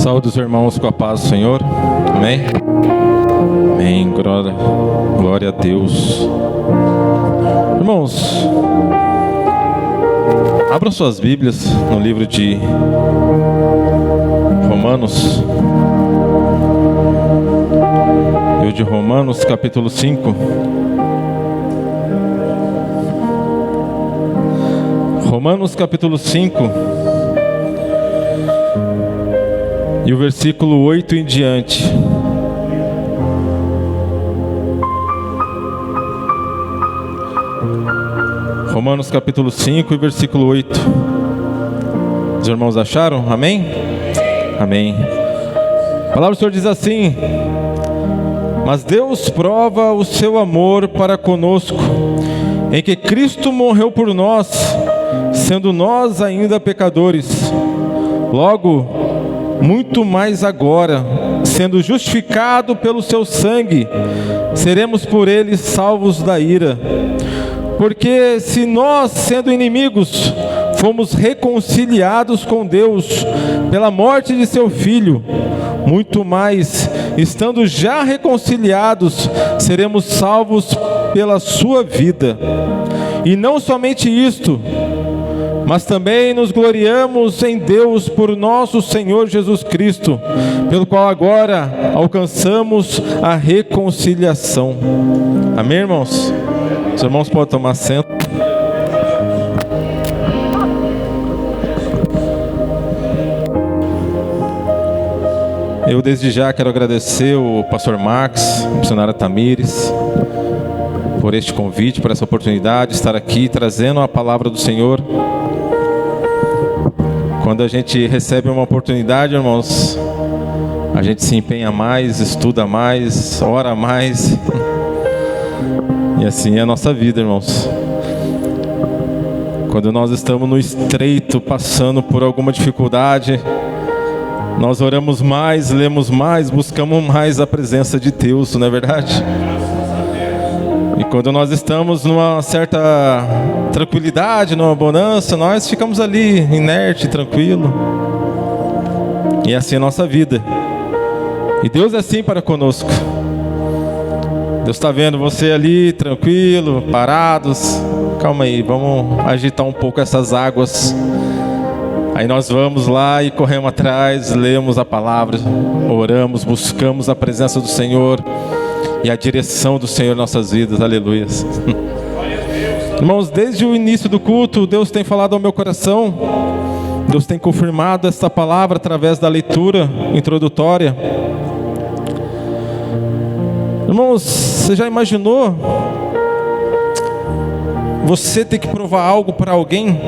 Saúde os irmãos com a paz do Senhor. Amém? Amém. Glória a Deus. Irmãos, abram suas Bíblias no livro de Romanos. Livro de Romanos, capítulo 5. Romanos, capítulo 5. E o versículo 8 em diante. Romanos capítulo 5 e versículo 8. Os irmãos acharam? Amém? Amém. A palavra do Senhor diz assim: mas Deus prova o seu amor para conosco, em que Cristo morreu por nós, sendo nós ainda pecadores. Logo, muito mais agora, sendo justificado pelo seu sangue, seremos por ele salvos da ira. Porque se nós, sendo inimigos, fomos reconciliados com Deus pela morte de seu Filho, muito mais, estando já reconciliados, seremos salvos pela sua vida. E não somente isto, mas também nos gloriamos em Deus por nosso Senhor Jesus Cristo, pelo qual agora alcançamos a reconciliação. Amém, irmãos? Os irmãos podem tomar assento. Eu desde já quero agradecer o pastor Max, a missionária Tamires, por este convite, por essa oportunidade de estar aqui trazendo a palavra do Senhor. Quando a gente recebe uma oportunidade, irmãos, a gente se empenha mais, estuda mais, ora mais. E assim é a nossa vida, irmãos. Quando nós estamos no estreito, passando por alguma dificuldade, nós oramos mais, lemos mais, buscamos mais a presença de Deus, não é verdade? E quando nós estamos numa certa tranquilidade, numa bonança, nós ficamos ali, inerte, tranquilo. E assim é a nossa vida. E Deus é assim para conosco. Deus está vendo você ali, tranquilo, parados. Calma aí, vamos agitar um pouco essas águas. Aí nós vamos lá e corremos atrás, lemos a palavra, oramos, buscamos a presença do Senhor e a direção do Senhor em nossas vidas. Aleluia. Irmãos, desde o início do culto, Deus tem falado ao meu coração. Deus tem confirmado esta palavra através da leitura introdutória. Irmãos, você já imaginou você ter que provar algo para alguém?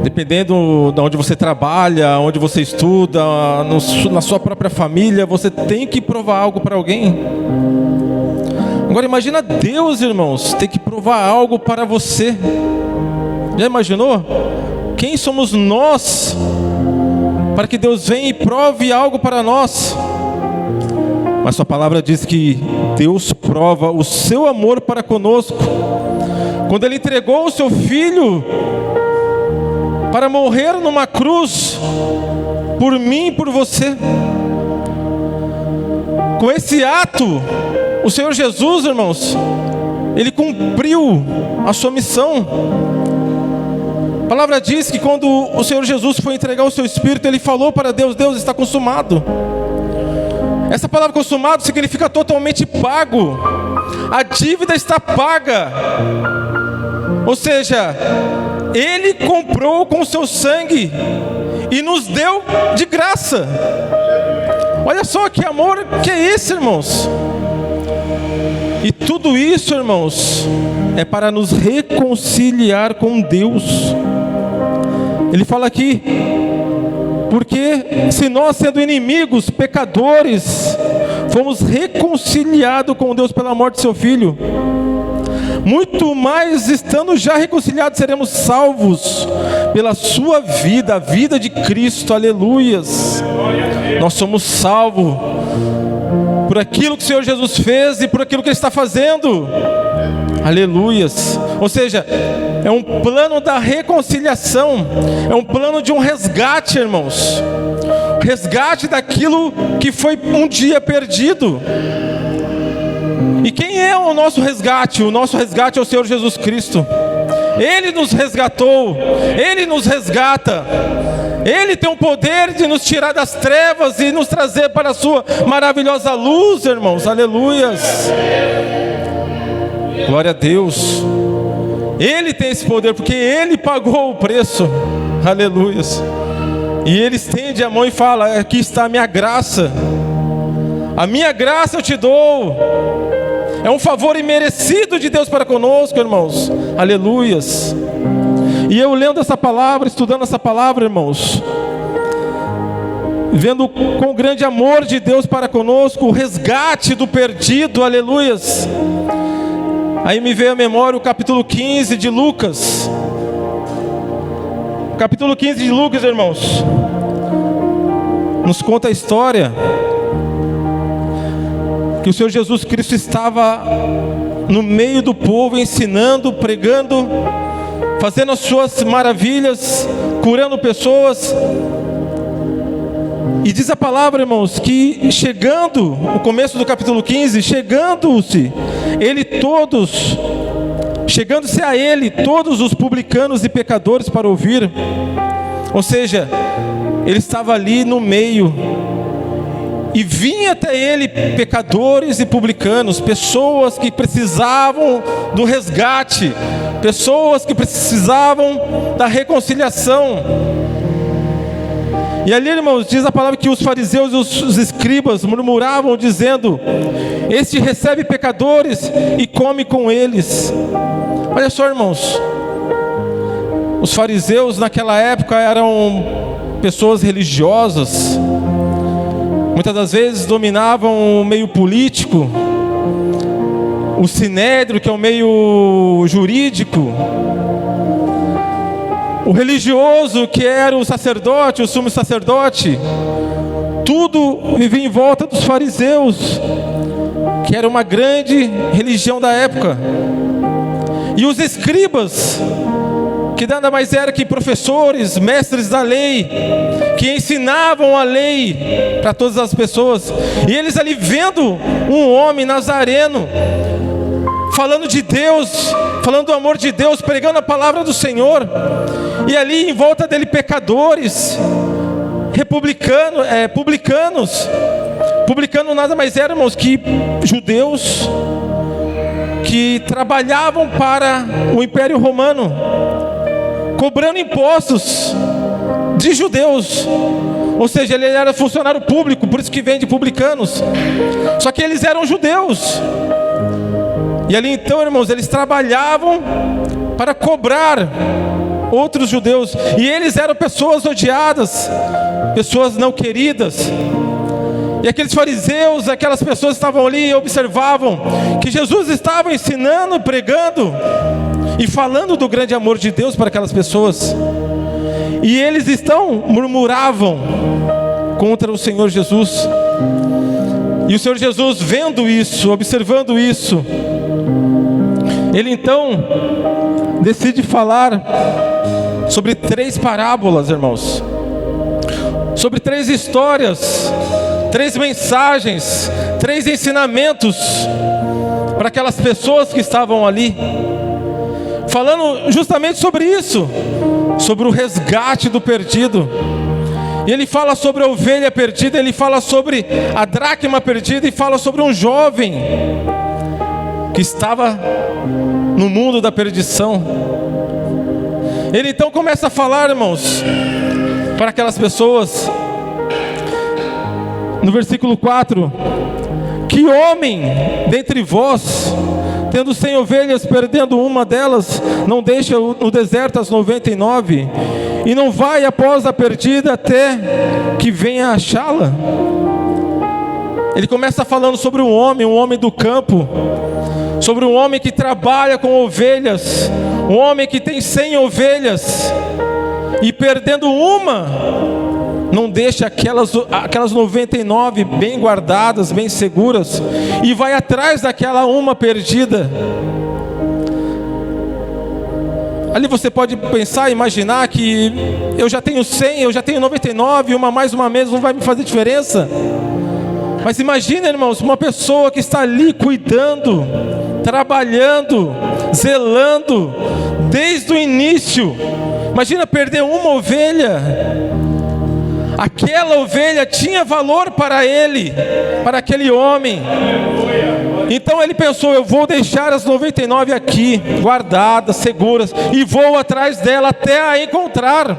Dependendo de onde você trabalha, onde você estuda, na sua própria família, você tem que provar algo para alguém. Agora imagina Deus, irmãos, ter que provar algo para você. Já imaginou? Quem somos nós para que Deus venha e prove algo para nós? Mas sua palavra diz que Deus prova o seu amor para conosco, quando Ele entregou o seu Filho para morrer numa cruz, por mim e por você. Com esse ato, o Senhor Jesus, irmãos, Ele cumpriu a sua missão. A palavra diz que quando o Senhor Jesus foi entregar o seu Espírito, Ele falou para Deus: Deus, está consumado. Essa palavra consumado significa totalmente pago. A dívida está paga. Ou seja, Ele comprou com o seu sangue e nos deu de graça. Olha só que amor que é esse, irmãos. E tudo isso, irmãos, é para nos reconciliar com Deus. Ele fala aqui: porque se nós, sendo inimigos, pecadores, fomos reconciliados com Deus pela morte de seu Filho, muito mais, estando já reconciliados, seremos salvos pela sua vida, a vida de Cristo. Aleluias. Nós somos salvos por aquilo que o Senhor Jesus fez e por aquilo que Ele está fazendo. Aleluias. Ou seja, é um plano da reconciliação, é um plano de um resgate, irmãos. Resgate daquilo que foi um dia perdido. E quem é o nosso resgate? O nosso resgate é o Senhor Jesus Cristo. Ele nos resgatou, Ele nos resgata. Ele tem o poder de nos tirar das trevas e nos trazer para a sua maravilhosa luz, irmãos. Aleluias. Glória a Deus. Ele tem esse poder porque Ele pagou o preço. Aleluias. E Ele estende a mão e fala: aqui está a minha graça. A minha graça eu te dou. É um favor imerecido de Deus para conosco, irmãos. Aleluias. E eu lendo essa palavra, estudando essa palavra, irmãos, vendo com o grande amor de Deus para conosco, o resgate do perdido, aleluias. Aí me veio à memória o capítulo 15 de Lucas. O capítulo 15 de Lucas, irmãos, nos conta a história que o Senhor Jesus Cristo estava no meio do povo, ensinando, pregando, fazendo as suas maravilhas, curando pessoas. E diz a palavra, irmãos, que chegando, o começo do capítulo 15, chegando-se a ele, todos os publicanos e pecadores para ouvir. Ou seja, ele estava ali no meio, e vinha até ele pecadores e publicanos, pessoas que precisavam do resgate, pessoas que precisavam da reconciliação. E ali, irmãos, diz a palavra que os fariseus e os escribas murmuravam, dizendo: este recebe pecadores e come com eles. Olha só, irmãos, os fariseus naquela época eram pessoas religiosas, muitas das vezes dominavam o meio político, o sinédrio, que é o meio jurídico, o religioso, que era o sacerdote, o sumo sacerdote. Tudo vivia em volta dos fariseus, que era uma grande religião da época. E os escribas, que nada mais era que professores, mestres da lei, que ensinavam a lei para todas as pessoas. E eles ali vendo um homem nazareno, falando de Deus, falando do amor de Deus, pregando a palavra do Senhor, e ali em volta dele pecadores, publicanos. Publicano nada mais era, irmãos, que judeus que trabalhavam para o Império Romano, cobrando impostos de judeus. Ou seja, ele era funcionário público, por isso que vem de publicanos. Só que eles eram judeus. E ali então, irmãos, eles trabalhavam para cobrar outros judeus. E eles eram pessoas odiadas, pessoas não queridas. E aqueles fariseus, aquelas pessoas estavam ali e observavam que Jesus estava ensinando, pregando e falando do grande amor de Deus para aquelas pessoas. E eles murmuravam contra o Senhor Jesus. E o Senhor Jesus, vendo isso, observando isso, ele então decide falar sobre 3 parábolas, irmãos, sobre 3 histórias, 3 mensagens, 3 ensinamentos para aquelas pessoas que estavam ali, falando justamente sobre isso, sobre o resgate do perdido. E ele fala sobre a ovelha perdida, ele fala sobre a dracma perdida, e fala sobre um jovem que estava no mundo da perdição. Ele então começa a falar, irmãos, para aquelas pessoas, no versículo 4: que homem dentre vós, tendo 100 ovelhas, perdendo uma delas, não deixa no deserto as 99, e não vai após a perdida até que venha achá-la? Ele começa falando sobre um homem do campo, sobre um homem que trabalha com ovelhas, um homem que tem 100 ovelhas, e perdendo uma, não deixa aquelas 99 bem guardadas, bem seguras, e vai atrás daquela uma perdida. Ali você pode pensar, imaginar que eu já tenho 100, eu já tenho 99, uma mais, uma menos, não vai me fazer diferença. Mas imagina, irmãos, uma pessoa que está ali cuidando, trabalhando, zelando, desde o início. Imagina perder uma ovelha. Aquela ovelha tinha valor para ele, para aquele homem. Então ele pensou, eu vou deixar as 99 aqui, guardadas, seguras, e vou atrás dela até a encontrar.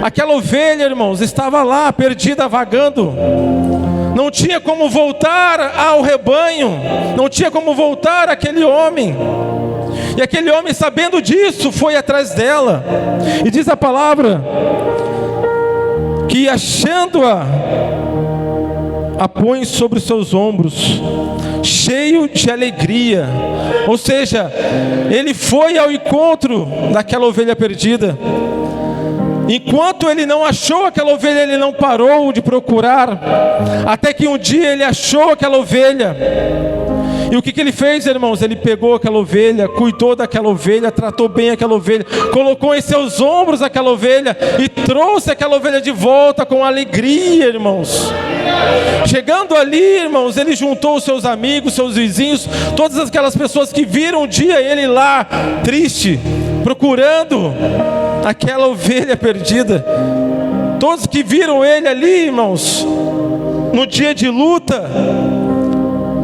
Aquela ovelha, irmãos, estava lá, perdida, vagando. Não tinha como voltar ao rebanho, não tinha como voltar àquele homem. E aquele homem, sabendo disso, foi atrás dela. E diz a palavra que, achando-a, a põe sobre os seus ombros, cheio de alegria. Ou seja, ele foi ao encontro daquela ovelha perdida. Enquanto ele não achou aquela ovelha, ele não parou de procurar, até que um dia ele achou aquela ovelha. E o que ele fez, irmãos? Ele pegou aquela ovelha, cuidou daquela ovelha, tratou bem aquela ovelha, colocou em seus ombros aquela ovelha e trouxe aquela ovelha de volta com alegria, irmãos. Chegando ali, irmãos, ele juntou os seus amigos, seus vizinhos, todas aquelas pessoas que viram um dia ele lá, triste, procurando aquela ovelha perdida. Todos que viram ele ali, irmãos, no dia de luta,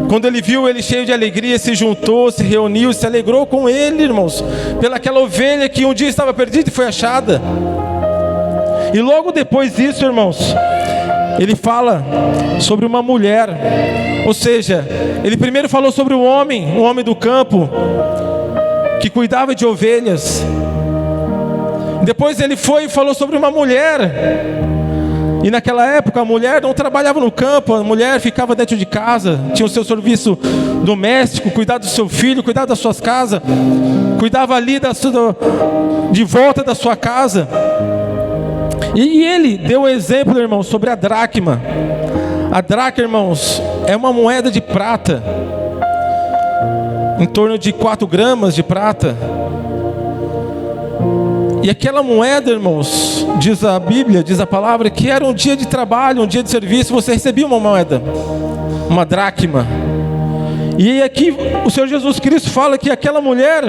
quando ele viu ele cheio de alegria, se juntou, se reuniu, se alegrou com ele, irmãos, pelaquela ovelha que um dia estava perdida e foi achada. E logo depois disso, irmãos, ele fala sobre uma mulher. Ou seja, ele primeiro falou sobre um homem do campo, que cuidava de ovelhas. Depois ele foi e falou sobre uma mulher. E naquela época a mulher não trabalhava no campo, a mulher ficava dentro de casa, tinha o seu serviço doméstico, cuidar do seu filho, cuidar das suas casas, cuidava ali de volta da sua casa. E ele deu um exemplo, irmãos, sobre a dracma. A dracma, irmãos, é uma moeda de prata, em torno de 4 gramas de prata. E aquela moeda, irmãos, diz a Bíblia, diz a palavra, que era um dia de trabalho, um dia de serviço, você recebia uma moeda, uma dracma. E aqui o Senhor Jesus Cristo fala que aquela mulher,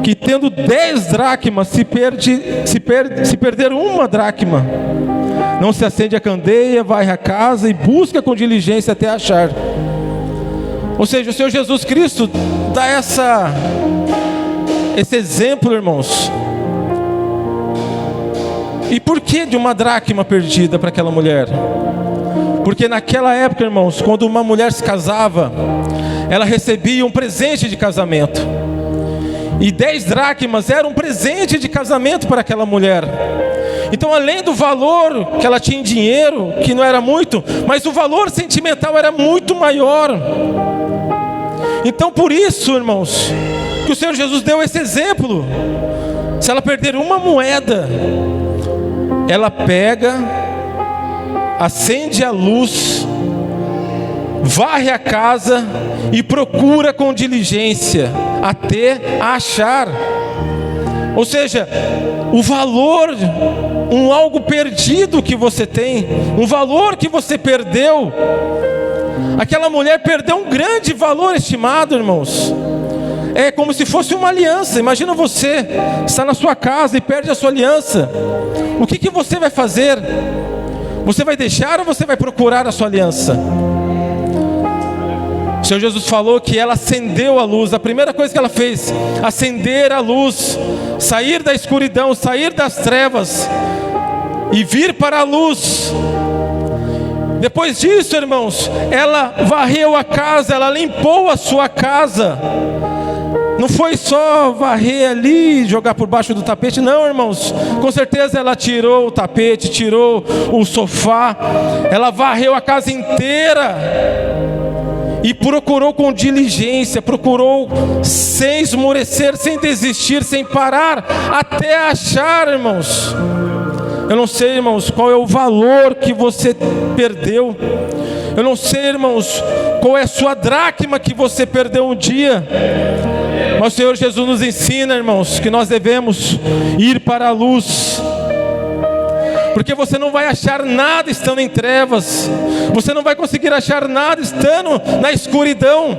que tendo 10 dracmas, se perder uma dracma, não se acende a candeia, vai à casa e busca com diligência até achar. Ou seja, o Senhor Jesus Cristo dá esse exemplo, irmãos. E por que de uma dracma perdida para aquela mulher? Porque naquela época, irmãos, quando uma mulher se casava, ela recebia um presente de casamento. E 10 dracmas era um presente de casamento para aquela mulher. Então, além do valor que ela tinha em dinheiro, que não era muito, mas o valor sentimental era muito maior. Então, por isso, irmãos, que o Senhor Jesus deu esse exemplo. Se ela perder uma moeda, ela pega, acende a luz, varre a casa e procura com diligência até achar. Ou seja, o valor, algo perdido que você tem, um valor que você perdeu. Aquela mulher perdeu um grande valor estimado, irmãos. É como se fosse uma aliança. Imagina você está na sua casa e perde a sua aliança. O que você vai fazer? Você vai deixar ou você vai procurar a sua aliança? O Senhor Jesus falou que ela acendeu a luz. A primeira coisa que ela fez, acender a luz, sair da escuridão, sair das trevas e vir para a luz. Depois disso, irmãos, ela varreu a casa, ela limpou a sua casa. Não foi só varrer ali e jogar por baixo do tapete, não, irmãos. Com certeza ela tirou o tapete, tirou o sofá, ela varreu a casa inteira e procurou com diligência, procurou sem esmorecer, sem desistir, sem parar, até achar, irmãos. Eu não sei, irmãos, qual é o valor que você perdeu. Eu não sei, irmãos, qual é a sua dracma que você perdeu um dia. Mas o Senhor Jesus nos ensina, irmãos, que nós devemos ir para a luz. Porque você não vai achar nada estando em trevas. Você não vai conseguir achar nada estando na escuridão.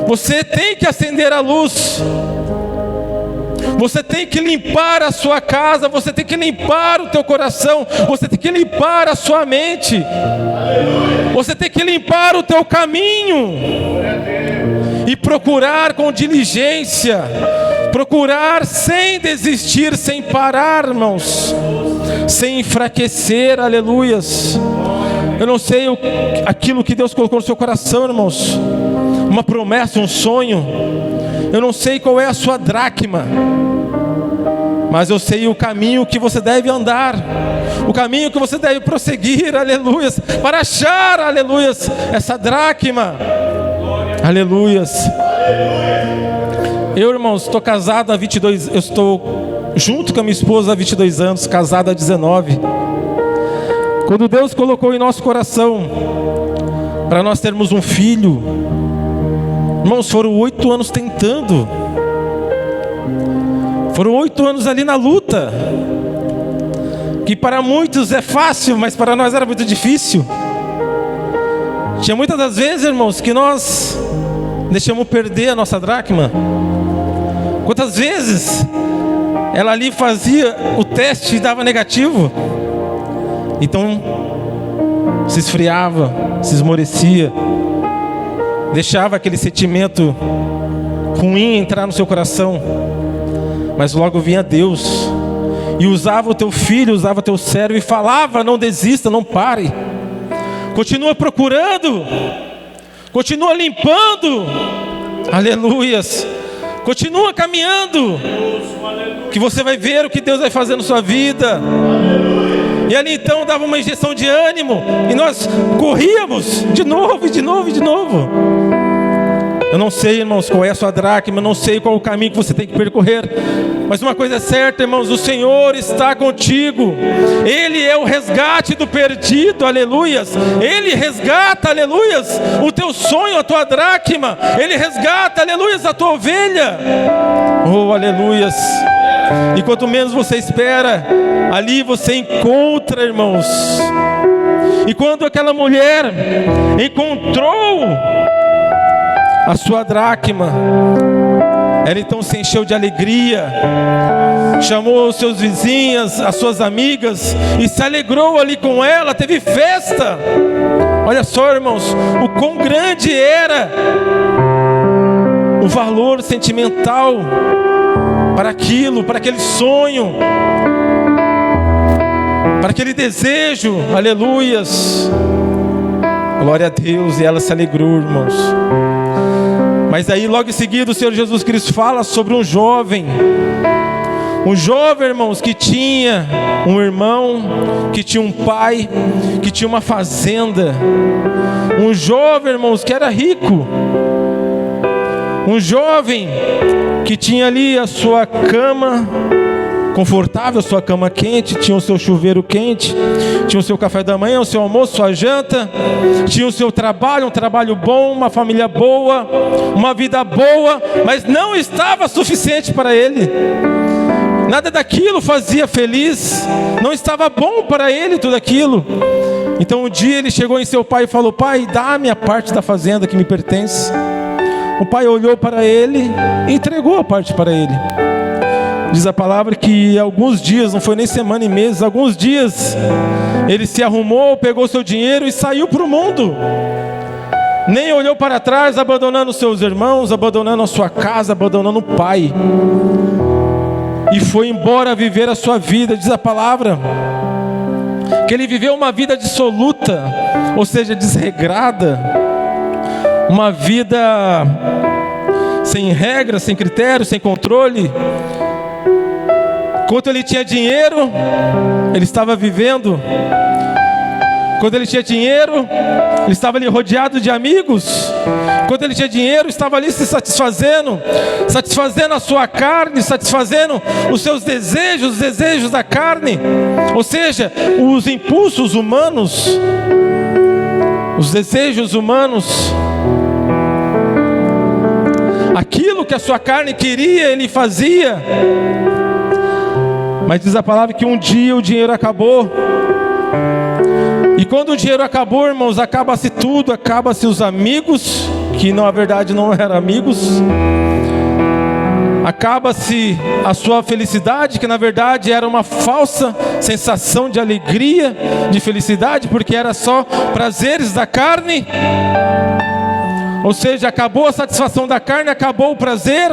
Você tem que acender a luz. Você tem que limpar a sua casa. Você tem que limpar o teu coração. Você tem que limpar a sua mente. Você tem que limpar o teu caminho. E procurar com diligência. Procurar sem desistir, sem parar, irmãos. Sem enfraquecer, aleluias. Eu não sei aquilo que Deus colocou no seu coração, irmãos. Uma promessa, um sonho. Eu não sei qual é a sua dracma, mas eu sei o caminho que você deve andar, o caminho que você deve prosseguir, aleluias, para achar, aleluias, essa dracma, aleluias. Eu, irmãos, estou casado há 22, eu estou junto com a minha esposa há 22 anos, casado há 19. Quando Deus colocou em nosso coração para nós termos um filho, irmãos, foram 8 anos tentando. Foram 8 anos ali na luta. Que para muitos é fácil, mas para nós era muito difícil. Tinha muitas das vezes, irmãos, que nós deixamos perder a nossa dracma. Quantas vezes ela ali fazia o teste e dava negativo. Então se esfriava, se esmorecia, deixava aquele sentimento ruim entrar no seu coração. Mas logo vinha Deus e usava o teu filho, usava o teu servo e falava: não desista, não pare, continua procurando, continua limpando, aleluias, continua caminhando, que você vai ver o que Deus vai fazer na sua vida. E ali então dava uma injeção de ânimo e nós corríamos de novo, e de novo, e de novo. Eu não sei, irmãos, qual é a sua dracma, eu não sei qual o caminho que você tem que percorrer, mas uma coisa é certa, irmãos, o Senhor está contigo. Ele é o resgate do perdido, aleluias. Ele resgata, aleluias, o teu sonho, a tua dracma. Ele resgata, aleluias, a tua ovelha. Oh, aleluias. E quanto menos você espera, ali você encontra, irmãos. E quando aquela mulher encontrou a sua dracma, ela então se encheu de alegria, chamou os seus vizinhos, as suas amigas, e se alegrou ali com ela, teve festa. Olha só, irmãos, o quão grande era o valor sentimental para aquilo, para aquele sonho, para aquele desejo, aleluias, glória a Deus. E ela se alegrou, irmãos. Mas aí logo em seguida o Senhor Jesus Cristo fala sobre um jovem, irmãos, que tinha um irmão, que tinha um pai, que tinha uma fazenda. Um jovem, irmãos, que era rico. Um jovem que tinha ali a sua cama confortável, a sua cama quente, tinha o seu chuveiro quente, tinha o seu café da manhã, o seu almoço, sua janta, tinha o seu trabalho, um trabalho bom, uma família boa, uma vida boa, mas não estava suficiente para ele. Nada daquilo fazia feliz, não estava bom para ele tudo aquilo. Então um dia ele chegou em seu pai e falou: pai, dá-me a parte da fazenda que me pertence. O pai olhou para ele e entregou a parte para ele. Diz a palavra que alguns dias, não foi nem semana e meses, alguns dias, ele se arrumou, pegou seu dinheiro e saiu para o mundo. Nem olhou para trás, abandonando seus irmãos, abandonando a sua casa, abandonando o pai. E foi embora viver a sua vida. Diz a palavra que ele viveu uma vida dissoluta, ou seja, desregrada. Uma vida sem regra, sem critério, sem controle. Quando ele tinha dinheiro, ele estava vivendo. Quando ele tinha dinheiro, ele estava ali rodeado de amigos. Quando ele tinha dinheiro, estava ali se satisfazendo, satisfazendo a sua carne, satisfazendo os seus desejos, os desejos da carne. Ou seja, os impulsos humanos, os desejos humanos. aquilo que a sua carne queria, ele fazia. Mas diz a palavra que um dia o dinheiro acabou. E quando o dinheiro acabou, irmãos, acaba-se tudo, acaba-se os amigos, que na verdade não eram amigos. Acaba-se a sua felicidade, que na verdade era uma falsa sensação de alegria, de felicidade, porque era só prazeres da carne. Ou seja, acabou a satisfação da carne, acabou o prazer,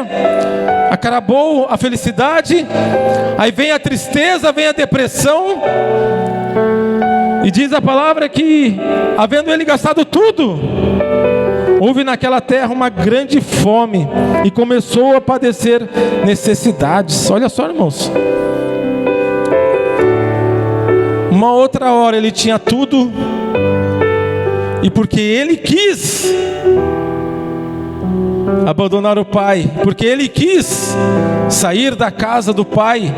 acabou a felicidade. Aí vem a tristeza, vem a depressão. E diz a palavra que, havendo ele gastado tudo, houve naquela terra uma grande fome e começou a padecer necessidades. Olha só, irmãos. Uma outra hora ele tinha tudo, e porque ele quis abandonar o pai, porque ele quis sair da casa do pai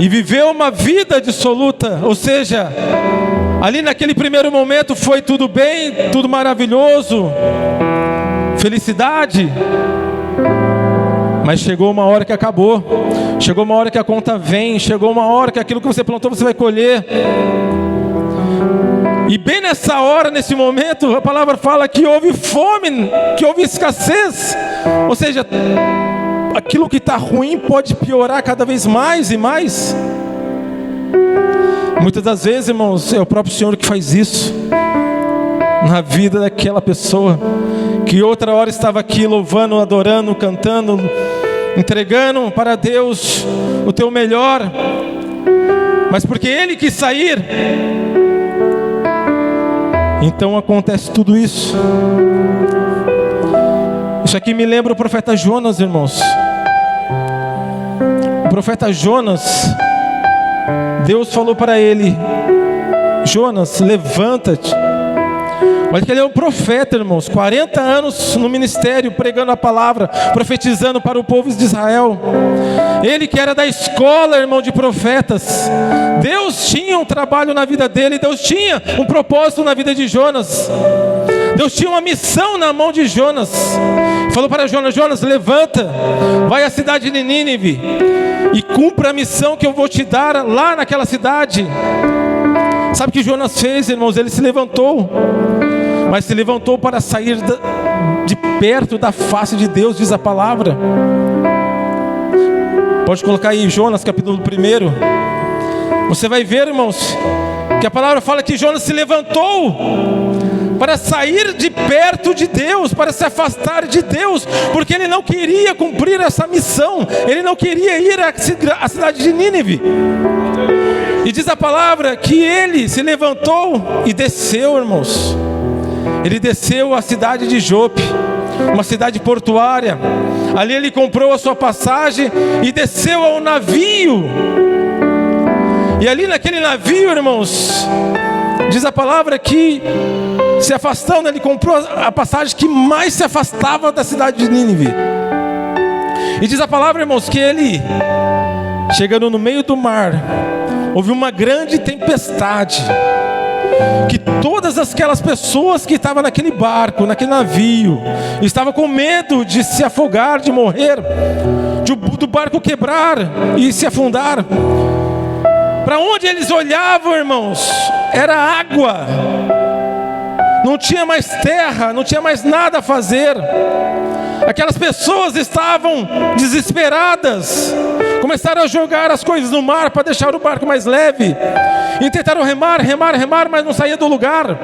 e viver uma vida dissoluta, ou seja, ali naquele primeiro momento foi tudo bem, tudo maravilhoso, felicidade. Mas chegou uma hora que acabou. Chegou uma hora que a conta vem. Chegou uma hora que aquilo que você plantou você vai colher. E bem nessa hora, nesse momento, a palavra fala que houve fome, que houve escassez. Ou seja, aquilo que está ruim pode piorar cada vez mais e mais. Muitas das vezes, irmãos, é o próprio Senhor que faz isso na vida daquela pessoa, que outra hora estava aqui louvando, adorando, cantando, entregando para Deus o teu melhor, mas porque Ele quis sair, então acontece tudo isso. Isso aqui me lembra o profeta Jonas, irmãos. O profeta Jonas, Deus falou para ele: Jonas, levanta-te. Olha que ele é um profeta, irmãos, 40 anos no ministério, pregando a palavra, profetizando para o povo de Israel. Ele que era da escola, irmão, de profetas. Deus tinha um trabalho na vida dele, Deus tinha um propósito na vida de Jonas. Deus tinha uma missão na mão de Jonas. Falou para Jonas: Jonas, levanta, vai à cidade de Nínive e cumpra a missão que eu vou te dar lá naquela cidade. Sabe o que Jonas fez, irmãos? Ele se levantou, mas se levantou para sair de perto da face de Deus, diz a palavra. Pode colocar aí Jonas capítulo 1. Você vai ver, irmãos, que a palavra fala que Jonas se levantou para sair de perto de Deus, para se afastar de Deus, porque ele não queria cumprir essa missão, ele não queria ir à cidade de Nínive. E diz a palavra que ele se levantou e desceu, irmãos. Ele desceu à cidade de Jope, uma cidade portuária. Ali ele comprou a sua passagem e desceu ao navio. E ali naquele navio, irmãos, diz a palavra que, se afastando, ele comprou a passagem que mais se afastava da cidade de Nínive. E diz a palavra, irmãos, que ele, chegando no meio do mar, houve uma grande tempestade, que todas aquelas pessoas que estavam naquele barco, naquele navio, estavam com medo de se afogar, de morrer, do barco quebrar e se afundar. Para onde eles olhavam, irmãos, era água. Não tinha mais terra, não tinha mais nada a fazer. Aquelas pessoas estavam desesperadas. Começaram a jogar as coisas no mar para deixar o barco mais leve. E tentaram remar, mas não saía do lugar.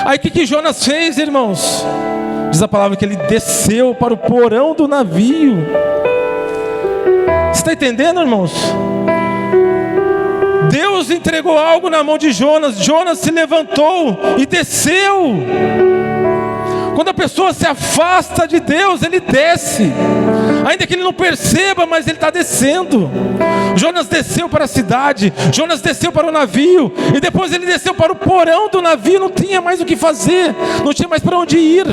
Aí o que Jonas fez, irmãos? Diz a palavra que ele desceu para o porão do navio. Você está entendendo, irmãos? Deus entregou algo na mão de Jonas. Jonas se levantou e desceu. Quando a pessoa se afasta de Deus, ele desce. Ainda que ele não perceba, mas ele está descendo. Jonas desceu para a cidade, Jonas desceu para o navio, e depois ele desceu para o porão do navio. Não tinha mais o que fazer, não tinha mais para onde ir.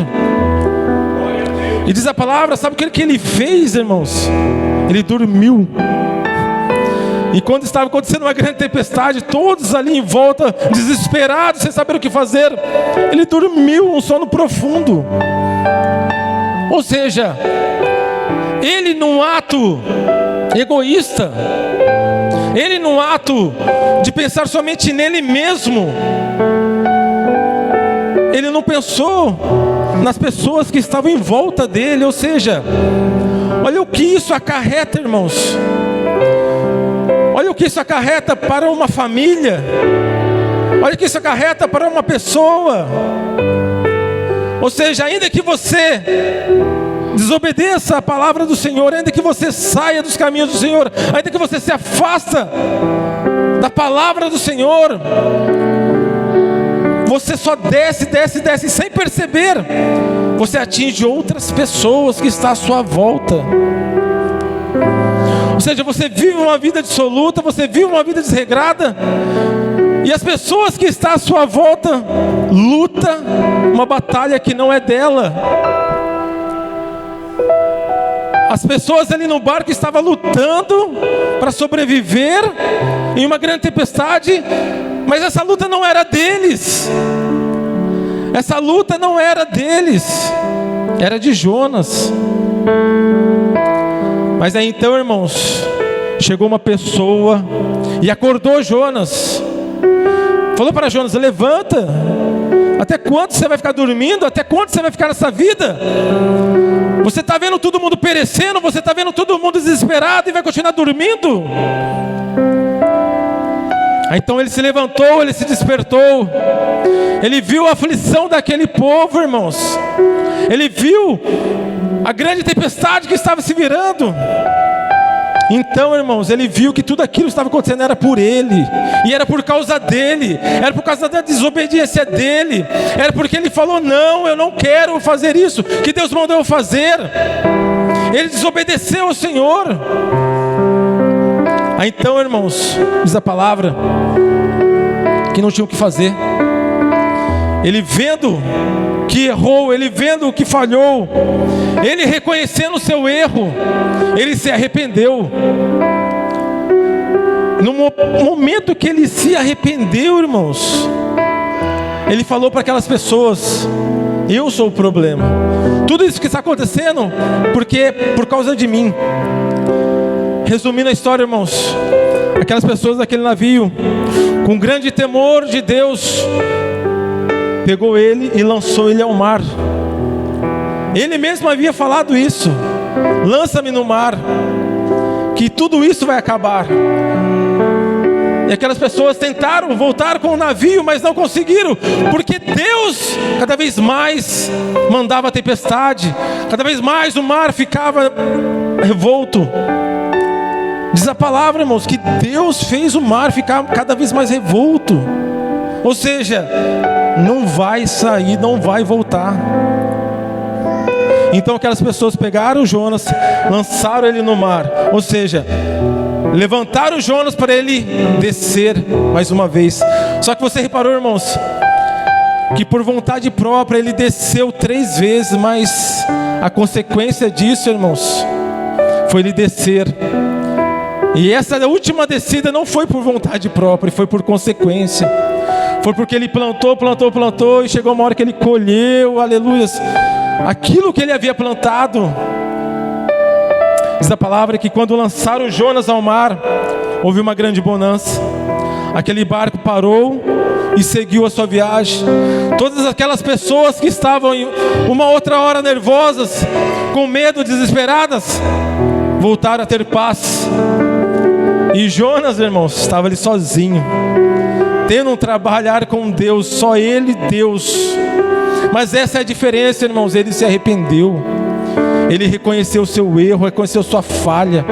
E diz a palavra, sabe o que ele fez, irmãos? Ele dormiu. E quando estava acontecendo uma grande tempestade, todos ali em volta, desesperados, sem saber o que fazer, ele dormiu um sono profundo. Ou seja, ele num ato egoísta, ele num ato de pensar somente nele mesmo, ele não pensou nas pessoas que estavam em volta dele. Ou seja, olha o que isso acarreta, irmãos. Olha o que isso acarreta para uma família. Olha o que isso acarreta para uma pessoa. Ou seja, ainda que você desobedeça a palavra do Senhor, ainda que você saia dos caminhos do Senhor, ainda que você se afasta da palavra do Senhor, você só desce sem perceber. Você atinge outras pessoas que estão à sua volta. Ou seja, você vive uma vida dissoluta, você vive uma vida desregrada, e as pessoas que estão à sua volta lutam uma batalha que não é dela. As pessoas ali no barco estavam lutando para sobreviver em uma grande tempestade, mas essa luta não era deles. Essa luta não era deles, era de Jonas. Mas aí então, irmãos, chegou uma pessoa e acordou Jonas. Falou para Jonas: levanta. Até quando você vai ficar dormindo? Até quando você vai ficar nessa vida? Você está vendo todo mundo perecendo, você está vendo todo mundo desesperado e vai continuar dormindo? Aí então ele se levantou, ele se despertou. Ele viu a aflição daquele povo, irmãos. Ele viu a grande tempestade que estava se virando. Então, irmãos, ele viu que tudo aquilo que estava acontecendo era por ele, e era por causa dele, era por causa da desobediência dele, era porque ele falou: não, eu não quero fazer isso que Deus mandou eu fazer. Ele desobedeceu ao Senhor. Aí então, irmãos, diz a palavra que não tinha o que fazer. Ele vendo que errou, ele vendo que falhou, ele reconhecendo o seu erro, ele se arrependeu. No momento que ele se arrependeu, irmãos, ele falou para aquelas pessoas: eu sou o problema. Tudo isso que está acontecendo porque por causa de mim. Resumindo a história, irmãos, aquelas pessoas daquele navio, com grande temor de Deus, pegou ele e lançou ele ao mar. Ele mesmo havia falado isso: lança-me no mar, que tudo isso vai acabar. E aquelas pessoas tentaram voltar com o navio, mas não conseguiram, porque Deus cada vez mais mandava tempestade, cada vez mais o mar ficava revolto. Diz a palavra, irmãos, que Deus fez o mar ficar cada vez mais revolto. Ou seja, não vai sair, não vai voltar. Então aquelas pessoas pegaram Jonas, lançaram ele no mar. Ou seja, levantaram Jonas para ele descer mais uma vez. Só que você reparou, irmãos, que por vontade própria ele desceu 3 vezes. Mas a consequência disso, irmãos, foi ele descer. E essa última descida não foi por vontade própria, foi por consequência. Foi porque ele plantou, e chegou uma hora que ele colheu, aleluias, aquilo que ele havia plantado. Diz a palavra que quando lançaram Jonas ao mar, houve uma grande bonança. Aquele barco parou e seguiu a sua viagem. Todas aquelas pessoas que estavam em uma outra hora nervosas, com medo, desesperadas, voltaram a ter paz. E Jonas, irmãos, estava ali sozinho, tendo um trabalhar com Deus, só ele e Deus. Mas essa é a diferença, irmãos. Ele se arrependeu, ele reconheceu o seu erro, reconheceu sua falha.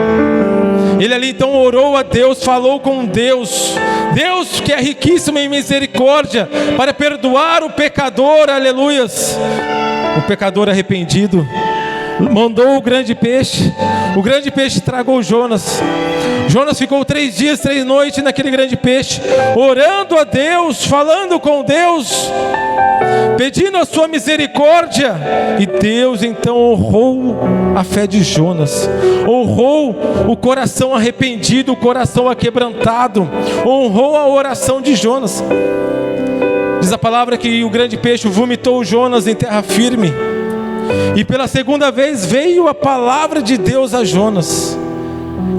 Ele ali então orou a Deus, falou com Deus, Deus que é riquíssimo em misericórdia, para perdoar o pecador, aleluias. O pecador arrependido mandou o grande peixe tragou Jonas. Jonas ficou 3 dias, 3 noites naquele grande peixe, orando a Deus, falando com Deus, pedindo a sua misericórdia. E Deus então honrou a fé de Jonas, honrou o coração arrependido, o coração aquebrantado, honrou a oração de Jonas. Diz a palavra que o grande peixe vomitou Jonas em terra firme. E pela segunda vez veio a palavra de Deus a Jonas.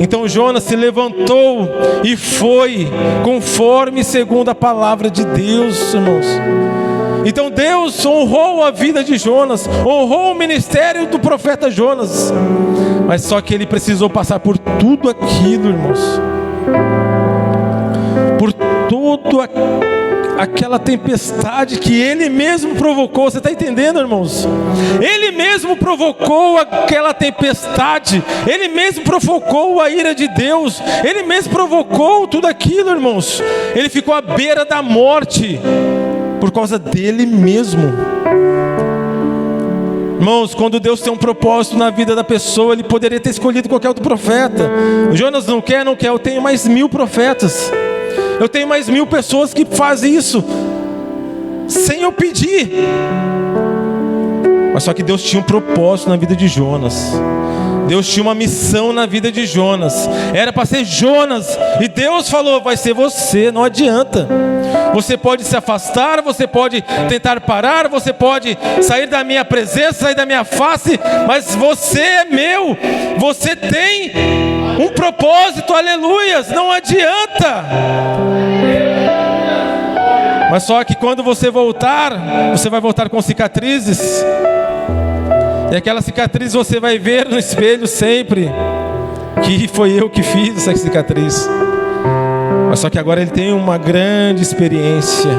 Então Jonas se levantou e foi conforme segundo a palavra de Deus, irmãos. Então Deus honrou a vida de Jonas, honrou o ministério do profeta Jonas. Mas só que ele precisou passar por tudo aquilo, irmãos. Por toda aquela tempestade que ele mesmo provocou. Você está entendendo, irmãos? Ele mesmo provocou aquela tempestade. Ele mesmo provocou a ira de Deus. Ele mesmo provocou tudo aquilo, irmãos. Ele ficou à beira da morte por causa dele mesmo. Irmãos, quando Deus tem um propósito na vida da pessoa, Ele poderia ter escolhido qualquer outro profeta. Jonas não quer, eu tenho mais 1000 profetas. Eu tenho mais 1000 pessoas que fazem isso sem eu pedir. Mas só que Deus tinha um propósito na vida de Jonas. Deus tinha uma missão na vida de Jonas. Era para ser Jonas. E Deus falou, vai ser você, não adianta. Você pode se afastar, você pode tentar parar, você pode sair da minha presença, sair da minha face, mas você é meu. Você tem um propósito, aleluias, não adianta. Mas só que quando você voltar, você vai voltar com cicatrizes. E aquela cicatriz você vai ver no espelho sempre que foi eu que fiz essa cicatriz. Mas só que agora ele tem uma grande experiência.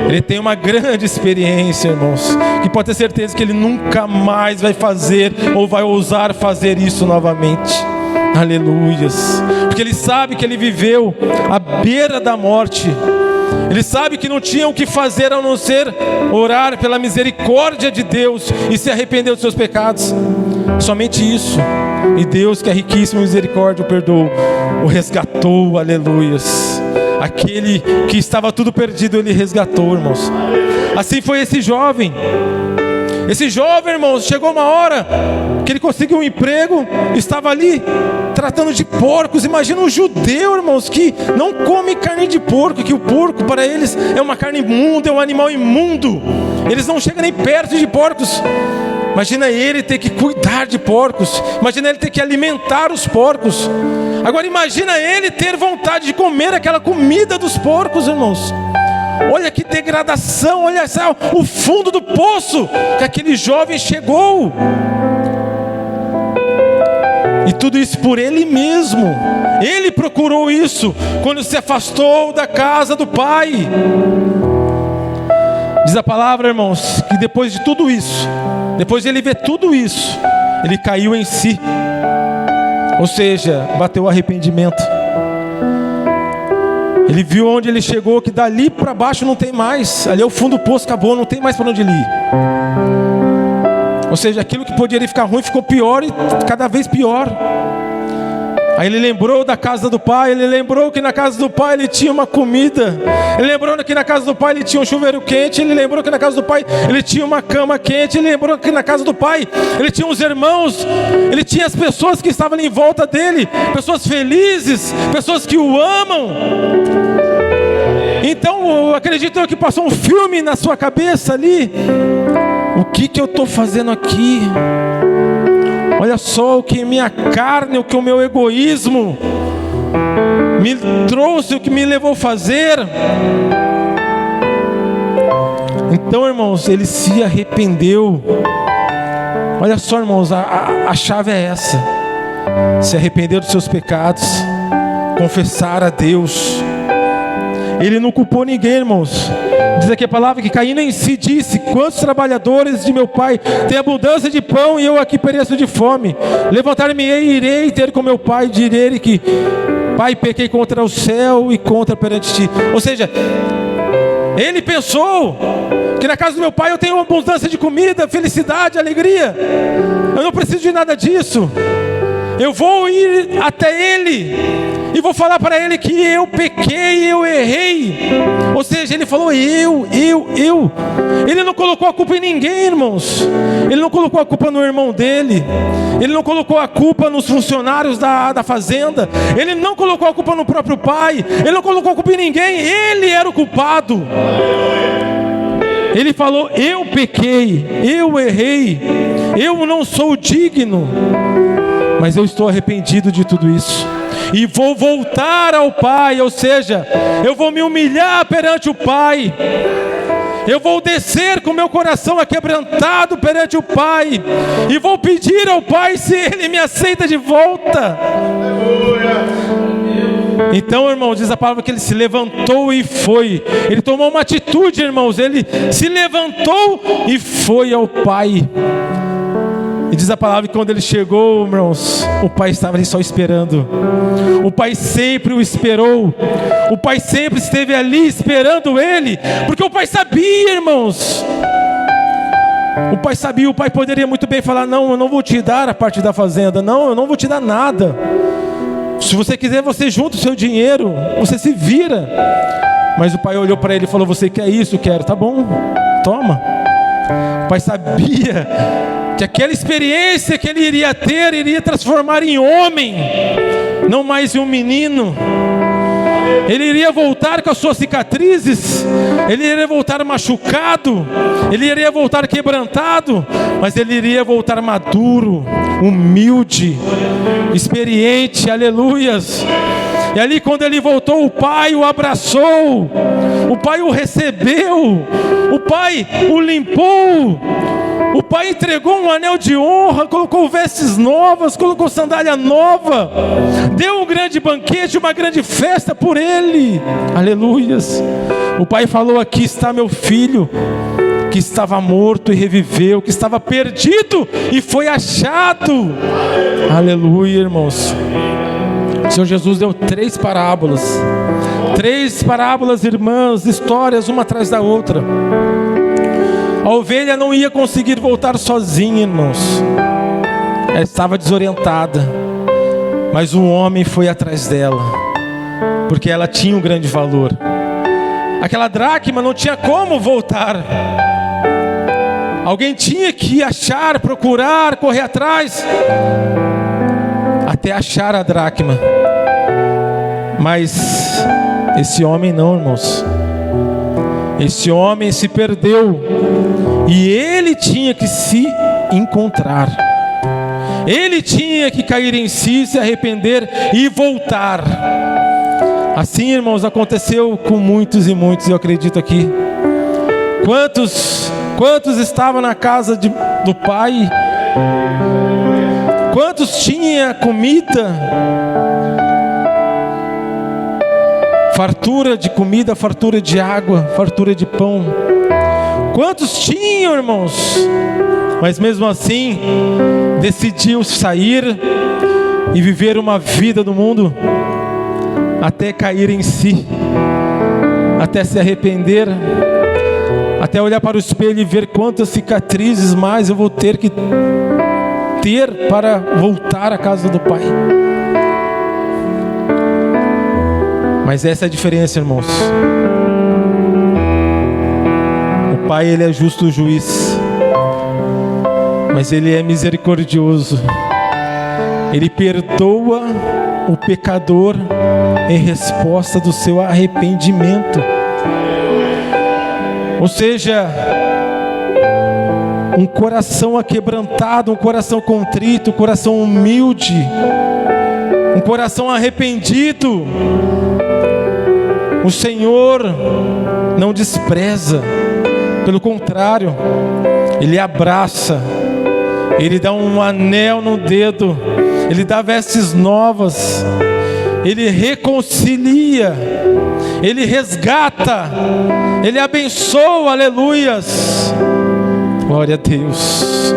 Ele tem uma grande experiência, irmãos, que pode ter certeza que ele nunca mais vai fazer ou vai ousar fazer isso novamente. Aleluias. Porque ele sabe que ele viveu à beira da morte. Ele sabe que não tinha o que fazer a não ser orar pela misericórdia de Deus e se arrepender dos seus pecados. Somente isso. E Deus, que é riquíssimo em misericórdia, o perdoou, o resgatou, aleluias. Aquele que estava tudo perdido, Ele resgatou, irmãos. Assim foi esse jovem. Esse jovem, irmãos, chegou uma hora que ele conseguiu um emprego, estava ali tratando de porcos. Imagina um judeu, irmãos, que não come carne de porco, que o porco para eles é uma carne imunda, é um animal imundo. Eles não chegam nem perto de porcos. Imagina ele ter que cuidar de porcos. Imagina ele ter que alimentar os porcos. Agora imagina ele ter vontade de comer aquela comida dos porcos, irmãos. Olha que degradação, olha só o fundo do poço que aquele jovem chegou. E tudo isso por ele mesmo. Ele procurou isso quando se afastou da casa do pai. Diz a palavra, irmãos, que depois de tudo isso, depois de ele ver tudo isso, ele caiu em si. Ou seja, bateu o arrependimento. Ele viu onde ele chegou, que dali para baixo não tem mais. Ali é o fundo do poço, acabou, não tem mais para onde ele ir. Ou seja, aquilo que poderia ficar ruim ficou pior e cada vez pior. Aí ele lembrou da casa do pai, ele lembrou que na casa do pai ele tinha uma comida. Ele lembrou que na casa do pai ele tinha um chuveiro quente. Ele lembrou que na casa do pai ele tinha uma cama quente. Ele lembrou que na casa do pai ele tinha os irmãos. Ele tinha as pessoas que estavam ali em volta dele. Pessoas felizes, pessoas que o amam. Então eu acredito que passou um filme na sua cabeça ali. O que eu estou fazendo aqui? Olha só o que minha carne, o que o meu egoísmo me trouxe, o que me levou a fazer. Então, irmãos, ele se arrependeu. Olha só, irmãos, a chave é essa: se arrepender dos seus pecados, confessar a Deus. Ele não culpou ninguém, irmãos. Diz aqui a palavra que caindo em si disse: quantos trabalhadores de meu pai têm abundância de pão e eu aqui pereço de fome? Levantar-me-ei e irei ter com meu pai, direi que pai, pequei contra o céu e contra perante ti. Ou seja, ele pensou que na casa do meu pai eu tenho abundância de comida, felicidade, alegria. Eu não preciso de nada disso. Eu vou ir até ele e vou falar para ele que eu pequei, eu errei. Ou seja, ele falou eu. Ele não colocou a culpa em ninguém, irmãos. Ele não colocou a culpa no irmão dele. Ele não colocou a culpa nos funcionários da fazenda. Ele não colocou a culpa no próprio pai. Ele não colocou a culpa em ninguém. Ele era o culpado. Ele falou: eu pequei, eu errei, eu não sou digno, mas eu estou arrependido de tudo isso, e vou voltar ao Pai. Ou seja, eu vou me humilhar perante o Pai, eu vou descer com meu coração aquebrantado perante o Pai, e vou pedir ao Pai se Ele me aceita de volta. Então, irmãos, diz a palavra que ele se levantou e foi. Ele tomou uma atitude, irmãos. Ele se levantou e foi ao Pai. E diz a palavra que quando ele chegou, irmãos, o Pai estava ali só esperando. O Pai sempre o esperou. O Pai sempre esteve ali esperando ele, porque o Pai sabia, irmãos. O Pai sabia, o Pai poderia muito bem falar: não, eu não vou te dar a parte da fazenda. Não, eu não vou te dar nada. Se você quiser, você junta o seu dinheiro, você se vira. Mas o Pai olhou para ele e falou: você quer isso? Quero. Tá bom, toma. O Pai sabia que aquela experiência que ele iria ter, iria transformar em homem, não mais em um menino. Ele iria voltar com as suas cicatrizes, ele iria voltar machucado, ele iria voltar quebrantado, mas ele iria voltar maduro, humilde, experiente, aleluias. E ali quando ele voltou, o Pai o abraçou, o Pai o recebeu, o Pai o limpou, o Pai entregou um anel de honra, colocou vestes novas, colocou sandália nova, deu um grande banquete, uma grande festa por ele, aleluias. O Pai falou: aqui está meu filho, que estava morto e reviveu, que estava perdido e foi achado. Aleluia, irmãos. O Senhor Jesus deu 3 parábolas, irmãs, histórias uma atrás da outra. A ovelha não ia conseguir voltar sozinha, irmãos. Ela estava desorientada, mas o homem foi atrás dela, porque ela tinha um grande valor. Aquela dracma não tinha como voltar. Alguém tinha que achar, procurar, correr atrás, até achar a dracma. Mas esse homem não, irmãos. Esse homem se perdeu, e ele tinha que se encontrar. Ele tinha que cair em si, se arrepender e voltar. Assim, irmãos, aconteceu com muitos e muitos, eu acredito aqui. Quantos estavam na casa do Pai? Quantos tinha comida? Fartura de comida, fartura de água, fartura de pão. Quantos tinham, irmãos? Mas mesmo assim, decidiu sair e viver uma vida do mundo, até cair em si, até se arrepender, até olhar para o espelho e ver quantas cicatrizes mais eu vou ter que ter para voltar à casa do Pai. Mas essa é a diferença, irmãos. O Pai, Ele é justo juiz, mas Ele é misericordioso. Ele perdoa o pecador em resposta do seu arrependimento. Ou seja, um coração aquebrantado, um coração contrito, um coração humilde, um coração arrependido, o Senhor não despreza, pelo contrário, Ele abraça, Ele dá um anel no dedo, Ele dá vestes novas, Ele reconcilia, Ele resgata, Ele abençoa, aleluias, glória a Deus.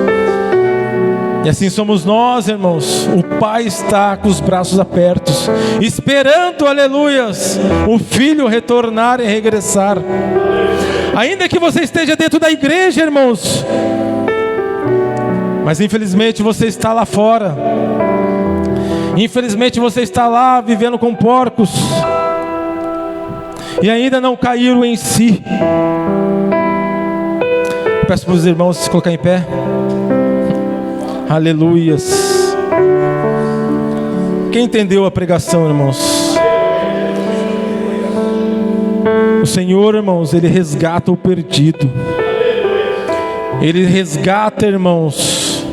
E assim somos nós, irmãos. O Pai está com os braços abertos, esperando, aleluias, o Filho retornar e regressar. Ainda que você esteja dentro da igreja, irmãos, mas infelizmente você está lá fora. Infelizmente você está lá vivendo com porcos e ainda não caíram em si. Peço para os irmãos se colocar em pé. Aleluias. Quem entendeu a pregação, irmãos? O Senhor, irmãos, Ele resgata o perdido. Ele resgata, irmãos,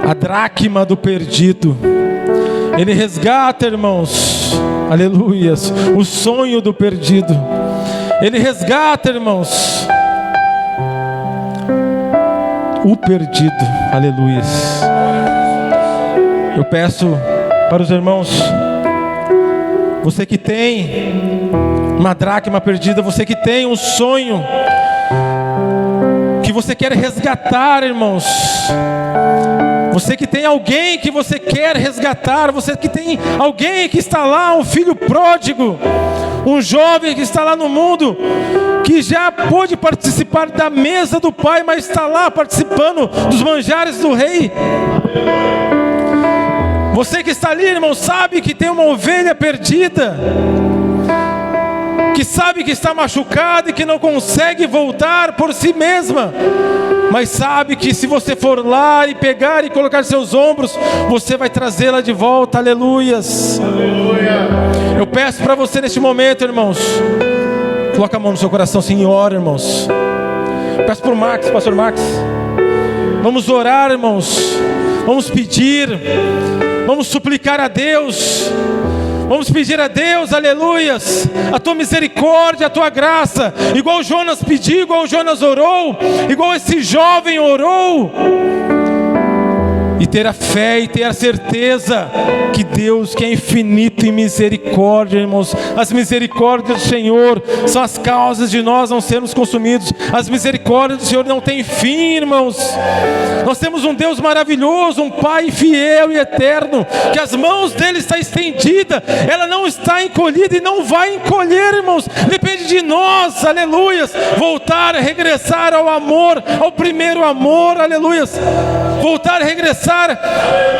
a dracma do perdido. Ele resgata, irmãos, aleluias, o sonho do perdido. Ele resgata, irmãos, o perdido, aleluias. Eu peço para os irmãos, você que tem uma dracma perdida, você que tem um sonho que você quer resgatar, irmãos, você que tem alguém que você quer resgatar, você que tem alguém que está lá, um filho pródigo, um jovem que está lá no mundo, que já pôde participar da mesa do Pai, mas está lá participando dos manjares do Rei. Você que está ali, irmão, sabe que tem uma ovelha perdida, que sabe que está machucada e que não consegue voltar por si mesma, mas sabe que se você for lá e pegar e colocar em seus ombros, você vai trazê-la de volta, aleluias. Aleluia. Eu peço para você neste momento, irmãos, coloca a mão no seu coração, Senhor, irmãos. Peço por Max, pastor Max. Vamos orar, irmãos. Vamos pedir, vamos suplicar a Deus. Vamos pedir a Deus, aleluias, a tua misericórdia, a tua graça, igual Jonas pediu, igual Jonas orou, igual esse jovem orou. E ter a fé e ter a certeza que Deus, que é infinito em misericórdia, irmãos, as misericórdias do Senhor são as causas de nós não sermos consumidos. As misericórdias do Senhor não têm fim, irmãos. Nós temos um Deus maravilhoso, um Pai fiel e eterno, que as mãos dele estão estendidas, ela não está encolhida e não vai encolher, irmãos. Depende de nós, aleluias, voltar, regressar ao amor, ao primeiro amor, aleluias, voltar a regressar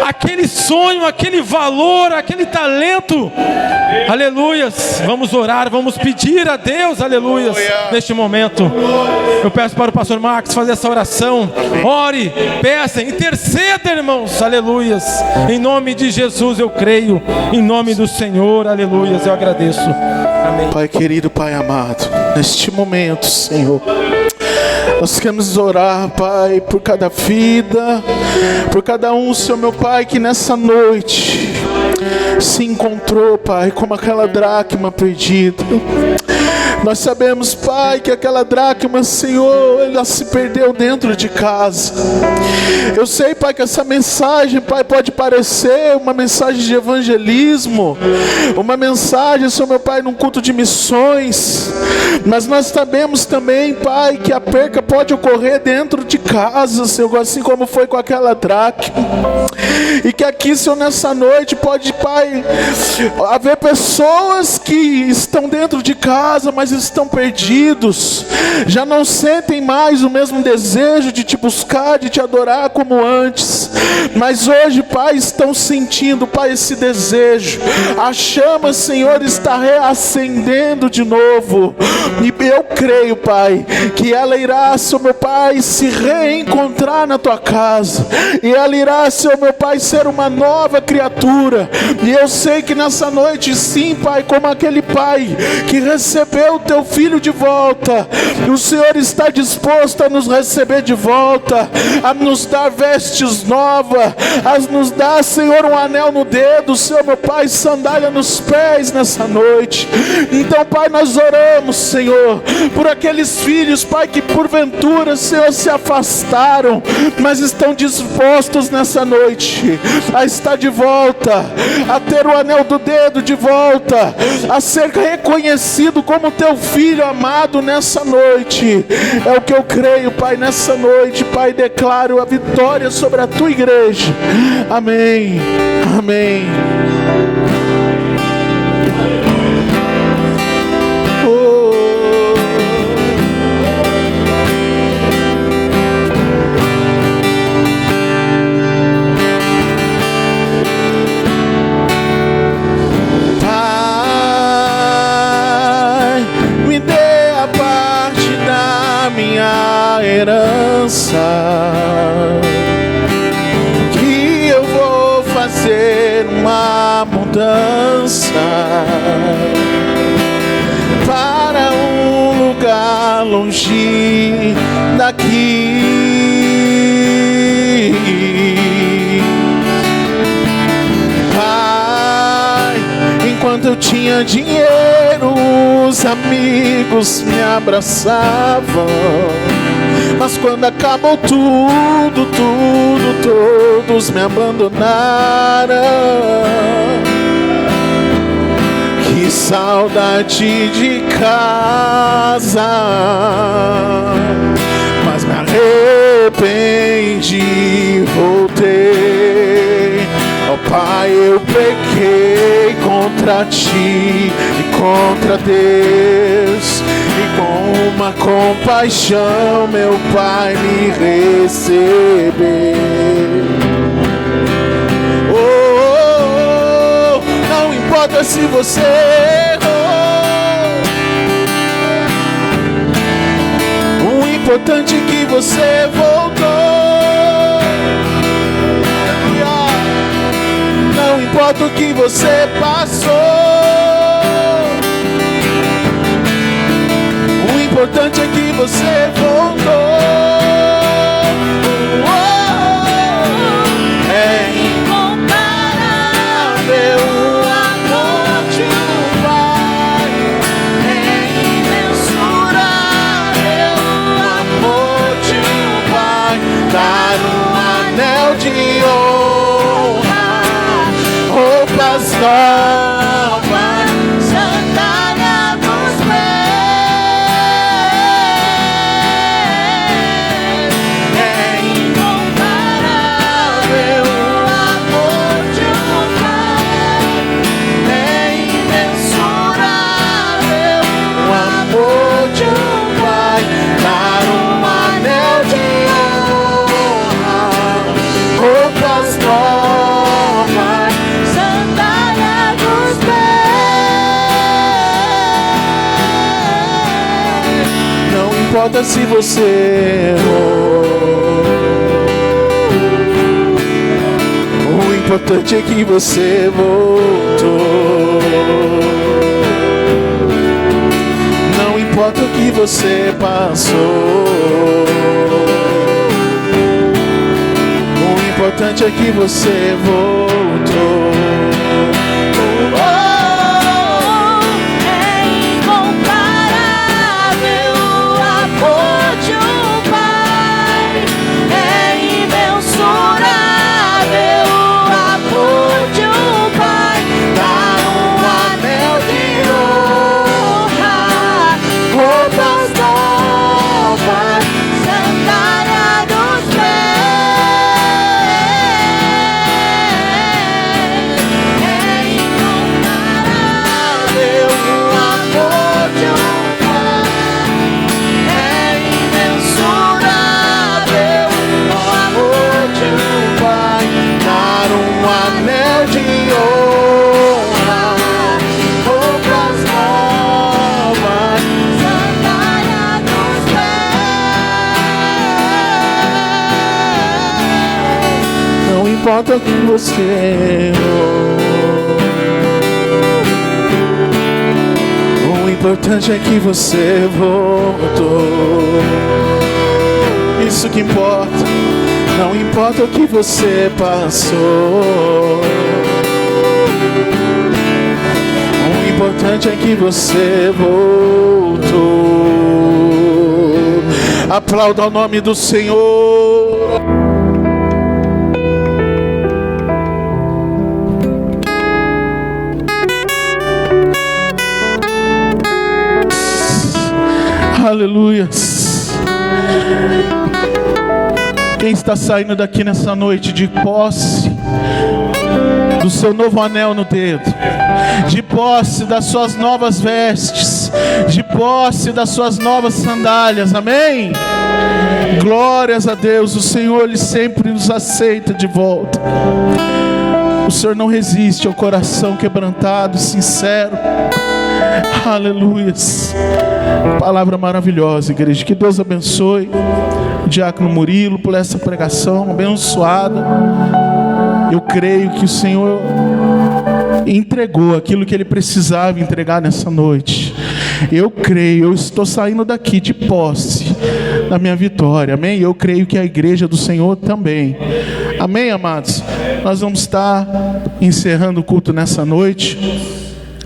aquele sonho, aquele valor, aquele talento, aleluias. Vamos orar, vamos pedir a Deus, aleluias, neste momento. Eu peço para o pastor Max fazer essa oração. Ore, peça, interceda, irmãos, aleluias. Em nome de Jesus eu creio, em nome do Senhor, aleluias, eu agradeço. Amém. Pai querido, Pai amado, neste momento, Senhor, nós queremos orar, Pai, por cada vida, por cada um, Senhor meu Pai, que nessa noite se encontrou, Pai, como aquela dracma perdida. Nós sabemos, Pai, que aquela dracma, Senhor, ela se perdeu dentro de casa. Eu sei, Pai, que essa mensagem, Pai, pode parecer uma mensagem de evangelismo, uma mensagem, Senhor meu Pai, num culto de missões, mas nós sabemos também, Pai, que a perca pode ocorrer dentro de casa, Senhor, assim como foi com aquela dracma. E que aqui, Senhor, nessa noite pode, Pai, haver pessoas que estão dentro de casa, mas estão perdidos, já não sentem mais o mesmo desejo de te buscar, de te adorar como antes, mas hoje, Pai, estão sentindo, Pai, esse desejo. A chama, Senhor, está reacendendo de novo, e eu creio, Pai, que ela irá, Senhor meu Pai, se reencontrar na tua casa, e ela irá, Senhor meu Pai, ser uma nova criatura. E eu sei que nessa noite, sim, Pai, como aquele pai que recebeu o teu filho de volta, o Senhor está disposto a nos receber de volta, a nos dar vestes novas, a nos dar, Senhor, um anel no dedo, Senhor meu Pai, sandália nos pés nessa noite. Então, Pai, nós oramos, Senhor, por aqueles filhos, Pai, que porventura, Senhor, se afastaram, mas estão dispostos nessa noite a estar de volta, a ter o anel do dedo de volta, a ser reconhecido como teu filho amado nessa noite. É o que eu creio, Pai, nessa noite, Pai, declaro a vitória sobre a tua igreja. Amém, amém. Herança, que eu vou fazer uma mudança para um lugar longe daqui. Quando eu tinha dinheiro, os amigos me abraçavam. Mas quando acabou tudo, todos me abandonaram. Que saudade de casa, mas me arrependi, voltei. Ó Pai, eu pequei contra Ti e contra Deus, e com uma compaixão meu Pai me recebeu. Não importa se você errou, o importante é que você voltou. Não importa o que você passou, o importante é que você voltou. É incomparável o amor de um Pai, é imensurável o amor de um Pai. Dar um anel de honra, roupas novas, sandália nos pés. É incomparável o amor de um Pai, é imensurável o amor de um Pai. Dar um anel de honra, roupas novas, sandália nos pés. Não importa se você errou, o importante é que você voltou. Não importa o que você passou, o importante é que você voltou. É incomparável o amor de um Pai, é imensurável o amor de um Pai. Dar um anel de honra, roupas novas, Sandália dos pés. É incomparável o amor de um Pai, é imensurável o amor de um Pai. Dar um anel de honra, roupas novas, sandália dos pés. não importa o que você errou, o importante é que você voltou. Isso que importa, não importa o que você passou, o importante é que você voltou. Aplauda o nome do Senhor. Aleluia. Quem está saindo daqui nessa noite de posse do seu novo anel no dedo, de posse das suas novas vestes, de posse das suas novas sandálias, amém? Glórias a Deus. O Senhor, Ele sempre nos aceita de volta. O Senhor não resiste ao coração quebrantado, sincero. Aleluias. Palavra maravilhosa, igreja. Que Deus abençoe o diácono Murilo por essa pregação abençoada. Eu creio que o Senhor entregou aquilo que Ele precisava entregar nessa noite. Eu creio, eu estou saindo daqui de posse da minha vitória, amém? Eu creio que a igreja do Senhor também, amém, amados? Nós vamos estar encerrando o culto nessa noite.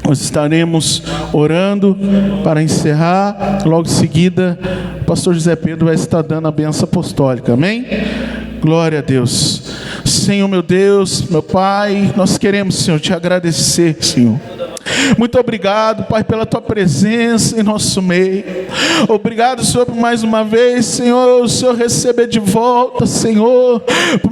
nós estaremos orando para encerrar. Logo em seguida, o pastor José Pedro vai estar dando a bênção apostólica, amém? Glória a Deus. Senhor meu Deus, meu Pai, nós queremos, Senhor, te agradecer, Senhor. Muito obrigado, Pai, pela tua presença em nosso meio. Obrigado, Senhor, por mais uma vez, Senhor, o Senhor receber de volta, Senhor.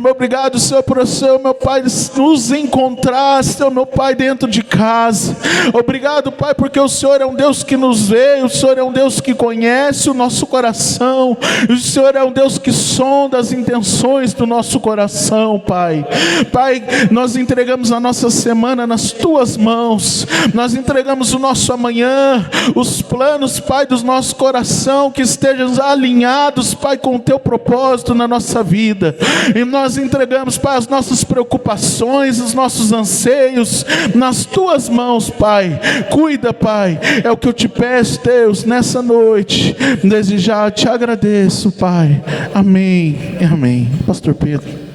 Obrigado, Senhor, por o Senhor, meu Pai, nos encontrar, Senhor, meu Pai, dentro de casa. Obrigado, Pai, porque o Senhor é um Deus que nos vê, o Senhor é um Deus que conhece o nosso coração, o Senhor é um Deus que sonda as intenções do nosso coração, Pai. Pai, nós entregamos a nossa semana nas tuas mãos. Nós entregamos o nosso amanhã, os planos, Pai, do nosso coração, que estejam alinhados, Pai, com o teu propósito na nossa vida. E nós entregamos, Pai, as nossas preocupações, os nossos anseios nas tuas mãos, Pai. Cuida, Pai, é o que eu te peço, Deus, nessa noite. Desde já te agradeço, Pai. Amém e amém. Pastor Pedro.